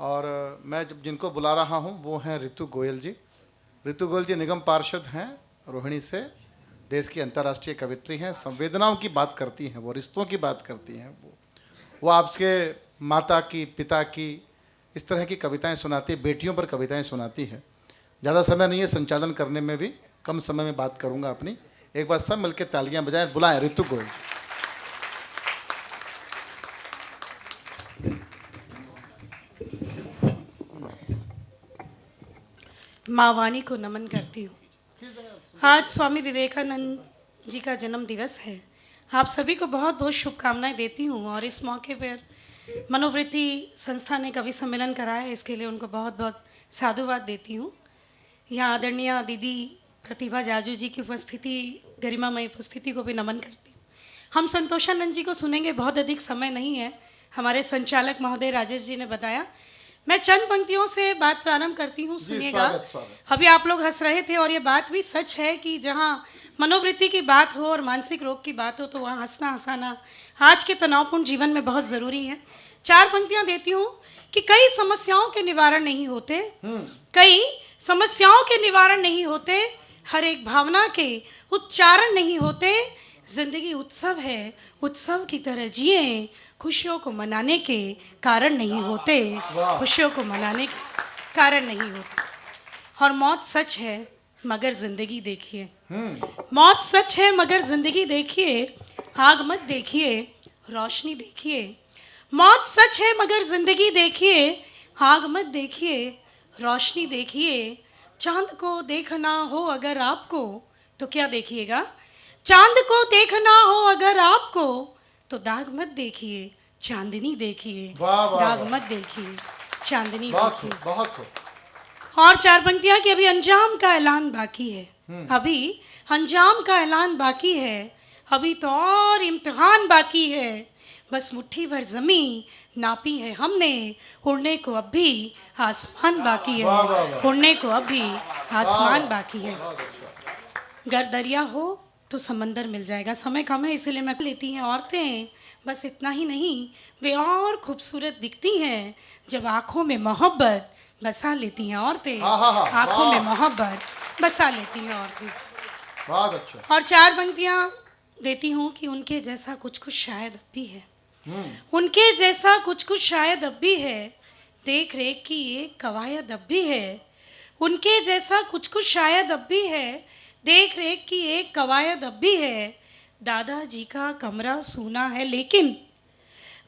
और मैं जब जिनको बुला रहा हूँ वो हैं ऋतु गोयल जी। ऋतु गोयल जी निगम पार्षद हैं रोहिणी से, देश की अंतर्राष्ट्रीय कवित्री हैं, संवेदनाओं की बात करती हैं, वो रिश्तों की बात करती हैं। वो आपके माता की, पिता की, इस तरह की कविताएं सुनाती है, बेटियों पर कविताएं सुनाती है। ज़्यादा समय नहीं है संचालन करने में भी, कम समय में बात करूँगा अपनी। एक बार सब मिलकर तालियां बजाएं, बुलाएं ऋतु गोयल। माँ वाणी को नमन करती हूँ। आज स्वामी विवेकानंद जी का जन्म दिवस है। आप सभी को बहुत बहुत शुभकामनाएं देती हूँ और इस मौके पर मनोवृत्ति संस्था ने कवि सम्मेलन कराया है, इसके लिए उनको बहुत बहुत साधुवाद देती हूँ। यहाँ आदरणीय दीदी प्रतिभा जाजू जी की उपस्थिति, गरिमामय उपस्थिति को भी नमन करती हूँ। हम संतोषानंद जी को सुनेंगे, बहुत अधिक समय नहीं है। हमारे संचालक महोदय राजेश जी ने बताया। मैं चंद पंक्तियों से बात प्रारंभ करती हूँ, सुनिएगा। अभी आप लोग हंस रहे थे और ये बात भी सच है कि जहाँ मनोवृत्ति की बात हो और मानसिक रोग की बात हो तो वहाँ हंसना हंसाना आज के तनावपूर्ण जीवन में बहुत ज़रूरी है। 4 पंक्तियाँ देती हूँ कि कई समस्याओं के निवारण नहीं होते, कई समस्याओं के निवारण नहीं होते, हर एक भावना के उच्चारण नहीं होते। जिंदगी उत्सव है, उत्सव की तरह जिए, खुशियों को मनाने के कारण नहीं होते, खुशियों को मनाने के कारण नहीं होते। और मौत सच है मगर जिंदगी देखिए, मौत सच है मगर जिंदगी देखिए, आग मत देखिए रोशनी देखिए। मौत सच है मगर जिंदगी देखिए, आग मत देखिए रोशनी देखिए। चांद को देखना हो अगर आपको तो क्या देखिएगा, चांद को देखना हो अगर आपको तो दाग मत देखिए चांदनी देखिए, दाग मत देखिए चांदनी देखिए। बहुत और 4 पंक्तियां कि अभी अंजाम का ऐलान बाकी है, अभी अंजाम का ऐलान बाकी है, अभी तो और इम्तिहान बाकी है। बस मुट्ठी भर जमी नापी है हमने, उड़ने को अब भी आसमान बाकी है, उड़ने को अब भी आसमान बाकी है। गर दरिया हो तो समंदर मिल जाएगा। समय कम है इसलिए मैं लेती हैं औरतें, बस इतना ही नहीं, वे और खूबसूरत दिखती हैं जब आँखों में मोहब्बत बसा लेती हैं औरतें, आँखों में मोहब्बत बसा लेती हैं औरतें। बहुत अच्छा। और 4 पंक्तियाँ देती हूँ कि उनके जैसा कुछ कुछ शायद अब भी है, उनके जैसा कुछ कुछ शायद अब भी है, देख रेख की एक कवायद अब भी है। उनके जैसा कुछ कुछ शायद अब भी है, देख रेख की एक कवायद अब भी है। दादाजी का कमरा सूना है लेकिन,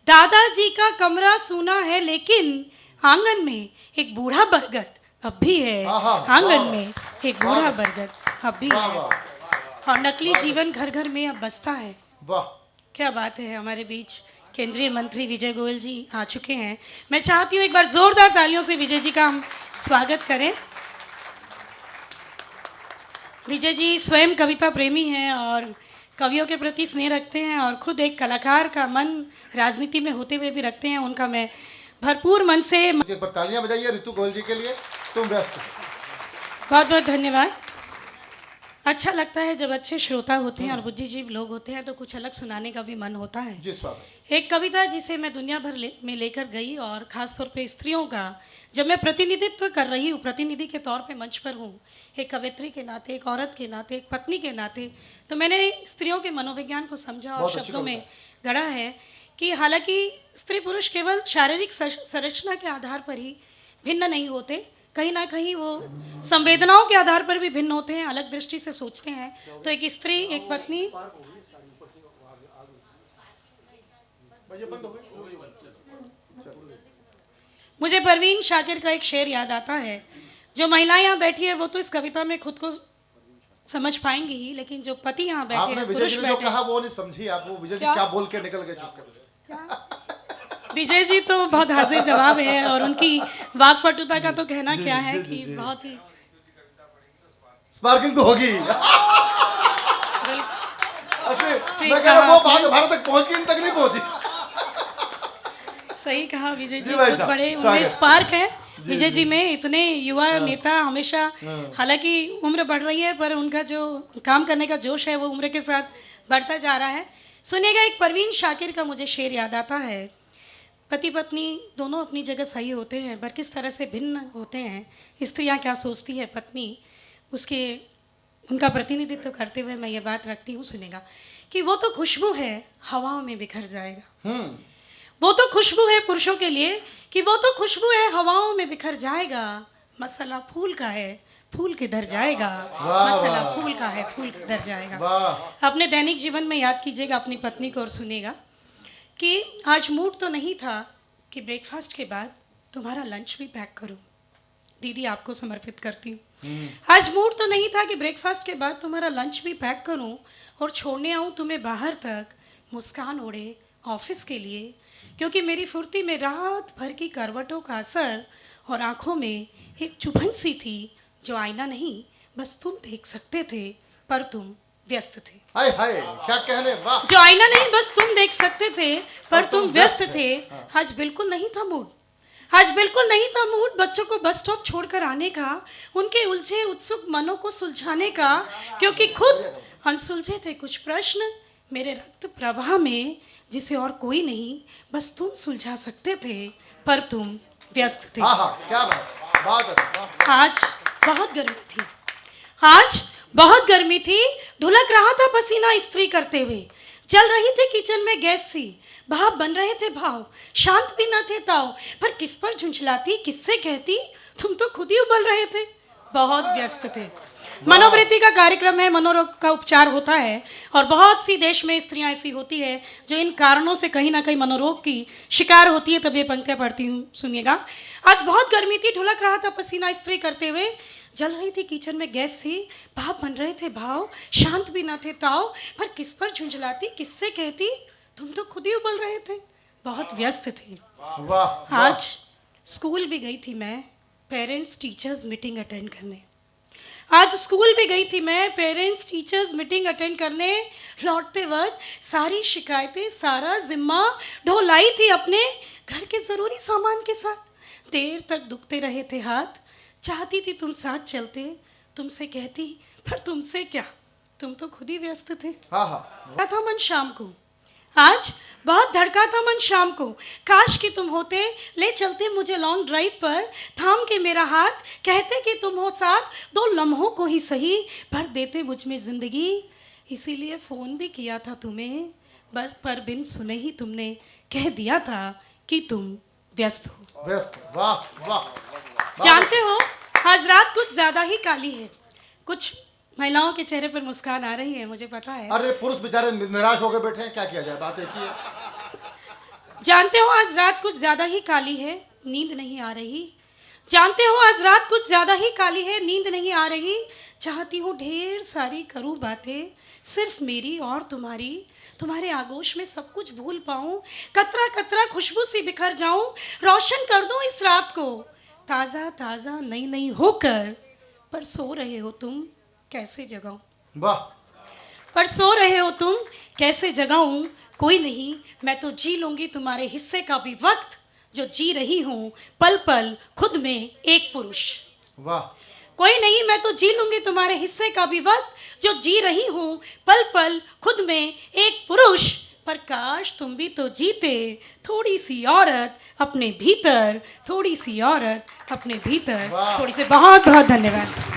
दादाजी का कमरा सूना है लेकिन, आंगन में एक बूढ़ा बरगद अब भी है, आंगन में एक बूढ़ा बरगद अब भी है। और नकली जीवन घर घर में अब बसता है। वाह क्या बात है। हमारे बीच केंद्रीय मंत्री विजय गोयल जी आ चुके हैं। मैं चाहती हूँ एक बार जोरदार तालियों से विजय जी का हम स्वागत करें। विजय जी स्वयं कविता प्रेमी हैं और कवियों के प्रति स्नेह रखते हैं और खुद एक कलाकार का मन राजनीति में होते हुए भी रखते हैं। उनका मैं भरपूर मन से तालियां बजाइए ऋतु गोयल जी के लिए। तुम व्यस्त। बहुत बहुत धन्यवाद। अच्छा लगता है जब अच्छे श्रोता होते हैं और बुद्धिजीवी लोग होते हैं तो कुछ अलग सुनाने का भी मन होता है। जी स्वागत। एक कविता जिसे मैं दुनिया भर में लेकर गई और ख़ासतौर पे स्त्रियों का जब मैं प्रतिनिधित्व कर रही हूँ, प्रतिनिधि के तौर पे मंच पर हूँ, एक कवित्री के नाते, एक औरत के नाते, एक पत्नी के नाते, तो मैंने स्त्रियों के मनोविज्ञान को समझा और शब्दों में गढ़ा है कि हालांकि स्त्री पुरुष केवल शारीरिक संरचना के आधार पर ही भिन्न नहीं होते, कहीं ना कहीं वो संवेदनाओं के आधार पर भी भिन्न होते हैं, अलग दृष्टि से सोचते हैं। तो एक स्त्री, एक पत्नी, मुझे परवीन शाकिर का एक शेर याद आता है। जो महिलाएं यहाँ बैठी है वो तो इस कविता में खुद को समझ पाएंगी ही, लेकिन जो पति यहाँ बैठे हैं, पुरुष बैठे, जो कहा वो नहीं समझी आप। वो विजय जी क्या बोल के निकल गए चुपके। विजय जी तो बहुत हाजिर जवाब है और उनकी वाक्पटुता का तो कहना क्या है कि बहुत ही स्पार्किंग तो होगी। मैं कह रहा हूं वो भारत तक पहुंच गई, इन तक नहीं पहुंची। सही कहा विजय जी, बहुत बड़े उनमें स्पार्क है विजय जी में। इतने युवा नेता हमेशा, हालांकि उम्र बढ़ रही है पर उनका जो काम करने का जोश है वो उम्र के साथ बढ़ता जा रहा है। सुनिएगा, एक परवीन शाकिर का मुझे शेर याद आता है। पति पत्नी दोनों अपनी जगह सही होते हैं, पर किस तरह से भिन्न होते हैं। स्त्रियां क्या सोचती है, पत्नी उसके उनका प्रतिनिधित्व करते हुए मैं ये बात रखती हूँ, सुनेगा कि वो तो खुशबू है, हवाओं में बिखर जाएगा। वो तो खुशबू है पुरुषों के लिए कि वो तो खुशबू है, हवाओं में बिखर जाएगा। मसाला फूल का है, फूल किधर जाएगा। मसाला फूल का है, फूल किधर जाएगा। अपने दैनिक जीवन में याद कीजिएगा अपनी पत्नी को और सुनिएगा कि आज मूड तो नहीं था कि ब्रेकफास्ट के बाद तुम्हारा लंच भी पैक करूं। दीदी आपको समर्पित करती हूँ। आज मूड तो नहीं था कि ब्रेकफास्ट के बाद तुम्हारा लंच भी पैक करूं और छोड़ने आऊं तुम्हें बाहर तक, मुस्कान ओढ़े ऑफिस के लिए, क्योंकि मेरी फुर्ती में रात भर की करवटों का असर और आंखों में एक चुभन सी थी जो आईना नहीं बस तुम देख सकते थे, पर तुम व्यस्त थे। हाय हाय, क्या कहने, वाह। जो आईना नहीं बस तुम देख सकते थे, पर तुम व्यस्त थे। आज बिल्कुल नहीं था मूड, आज बिल्कुल नहीं था मूड बच्चों को बस स्टॉप छोड़कर आने का, उनके उलझे उत्सुक मनों को सुलझाने का, क्योंकि खुद अनसुलझे थे कुछ प्रश्न मेरे रक्त प्रवाह में, जिसे और कोई नहीं बस तुम सुलझा सकते थे, पर तुम व्यस्त थे। क्या बात। आज बहुत गर्मी थी, आज बहुत गर्मी थी, ढुलक रहा था पसीना इस्त्री करते हुए, जल रही थी किचन में गैस सी, भाप बन रहे थे भाव, शांत भी न थे ताव, पर किस पर झुंझलाती, किससे कहती, तुम तो खुद ही उबल रहे थे, बहुत व्यस्त थे। मनोवृत्ति का कार्यक्रम है, मनोरोग का उपचार होता है, और बहुत सी देश में स्त्रियां ऐसी होती है जो इन कारणों से कहीं ना कहीं मनोरोग की शिकार होती है। तब ये पंक्तियां पढ़ती हूँ, सुनिएगा। आज बहुत गर्मी थी, ढुलक रहा था पसीना इस्त्री करते हुए, जल रही थी किचन में गैस सी, भाप बन रहे थे भाव, शांत भी न थे ताव, पर किस पर झुंझलाती, किससे कहती, तुम तो खुद ही उबल रहे थे, बहुत व्यस्त थे। आज स्कूल भी गई थी मैं, पेरेंट्स टीचर्स मीटिंग अटेंड करने। आज स्कूल भी गई थी मैं, पेरेंट्स टीचर्स मीटिंग अटेंड करने। लौटते वक्त सारी शिकायतें, सारा जिम्मा ढोलाई थी अपने घर के ज़रूरी सामान के साथ। देर तक दुखते रहे थे हाथ, चाहती थी तुम साथ चलते, तुमसे कहती, पर तुमसे क्या, तुम तो खुद ही व्यस्त थे। धड़का था मन शाम को, आज बहुत धड़का था मन शाम को, काश कि तुम होते, ले चलते मुझे लॉन्ग ड्राइव पर, थाम के मेरा हाथ, कहते कि तुम हो साथ, 2 लम्हों को ही सही, भर देते मुझ में जिंदगी। इसीलिए फ़ोन भी किया था तुम्हें, पर बिन सुने ही तुमने कह दिया था कि तुम व्यस्त हो। व्यस्त, वाह वाह। जानते हो आज रात कुछ ज़्यादा ही काली है, कुछ महिलाओं के चेहरे पर मुस्कान आ रही है, मुझे पता है। अरे पुरुष बेचारे निराश होकर बैठे हैं, क्या किया जाए, बात एक ही है। जानते हो आज रात कुछ ज्यादा ही काली है, नींद नहीं आ रही। जानते हो आज रात कुछ ज्यादा ही काली है, नींद नहीं आ रही। चाहती हूँ ढेर सारी करूँ बातें, सिर्फ मेरी और तुम्हारी, तुम्हारे आगोश में सब कुछ भूल पाऊँ, कतरा कतरा खुशबू सी बिखर जाऊँ, रोशन कर दूँ इस रात को, ताज़ा ताज़ा नई नई होकर। पर सो रहे हो तुम, कैसे जगाऊं, वाह। पर सो रहे हो तुम, कैसे जगाऊं। कोई नहीं, मैं तो जी लूंगी तुम्हारे हिस्से का भी वक्त, जो जी रही हूं पल पल खुद में एक पुरुष। वाह। कोई नहीं, मैं तो जी लूंगी तुम्हारे हिस्से का भी वक्त, जो जी रही हूं पल पल खुद में एक पुरुष। पर काश तुम भी तो जीते, थोड़ी सी औरत अपने भीतर, थोड़ी सी औरत अपने भीतर, थोड़ी सी। बहुत बहुत धन्यवाद।